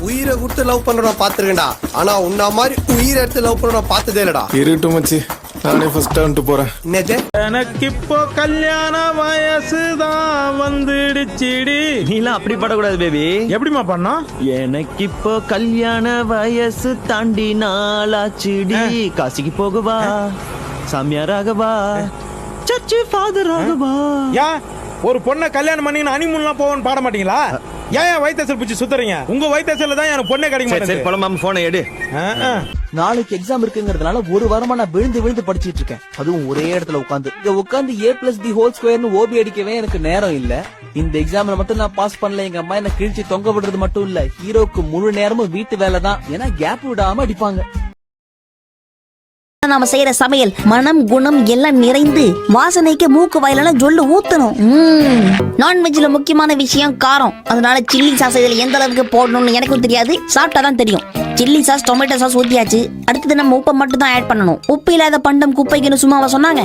உயிரை கொடுத்து லவ் பண்ற நான் பாத்துருக்கேன்டா. ஆனா உன்ன மாதிரி உயிரை எடுத்து லவ் பண்ண நான் பார்த்ததே இல்லடா. இருட்டும் மச்சி, நானே ஃபர்ஸ்ட் வந்துட்டு போறேன். என்னது? எனக்கு இப்போ கல்யாண வயசுதான் வந்துடுச்சிடி. நீலாம் அப்படி படக்கூடாது பேபி. எப்படிமா பண்ணோம்? எனக்கு இப்போ கல்யாண வயசு தாண்டி நாளாச்சுடி. காசிக்கு போகவா, சாமியாராகவா, சர்ச்சு ஃபாதர் ஆகவா? ஏன் ஒரு பொண்ணை கல்யாணம் பண்ணி ஹனிமூன்லாம் போவோன்னு பாட மாட்டீங்களா? ஏன் வயிற்றுச்சல் பிடிச்சி சுத்துறீங்க? உங்க வயிற்றுச்சல்ல தான் எனக்கு பொண்ணே கிடைக்க சரி மாட்டேங்குது. பழமாம போனை எடு. நாளைக்கு எக்ஸாம் இருக்குங்கிறதுனால ஒரு வாரமா நான் விழுந்து படிச்சிட்டு இருக்கேன். அதுவும் ஒரே இடத்துல உட்காந்து a+b² ஓபி அடிக்கவே எனக்கு நேரம் இல்ல. இந்த எக்ஸாம்ல மட்டும் நான் பாஸ் பண்ணல, எங்க அம்மா என்ன கிழிச்சு தொங்க விடுறது மட்டும் இல்ல, ஹீரோக்கு முழு நேரமும் வீட்டு வேலை தான். ஏன்னா கேப் விடாம அடிப்பாங்க. நாம செய்யற சமையல் மனம் குணம் எல்லாம் நிறைந்து வாசனைக்கு மூக்கு வாயிலான ஜொல்லு ஊத்தணும். நான்வெஜ்ல முக்கியமான விஷயம் காரம். அதனால சில்லி சாஸ் இதுல எந்த அளவுக்கு போடணும்னு எனக்கும் தெரியாது, சாப்பிட்டாதான் தெரியும். சில்லி சாஸ் டொமேட்டோ சாஸ் ஊத்தியாச்சு. அடுத்தது நம்ம உப்பை மட்டும் தான் ஆட் பண்ணணும். உப்பு இல்லாத பண்டம் குப்பைக்குன்னு சும்மாவா சொன்னாங்க?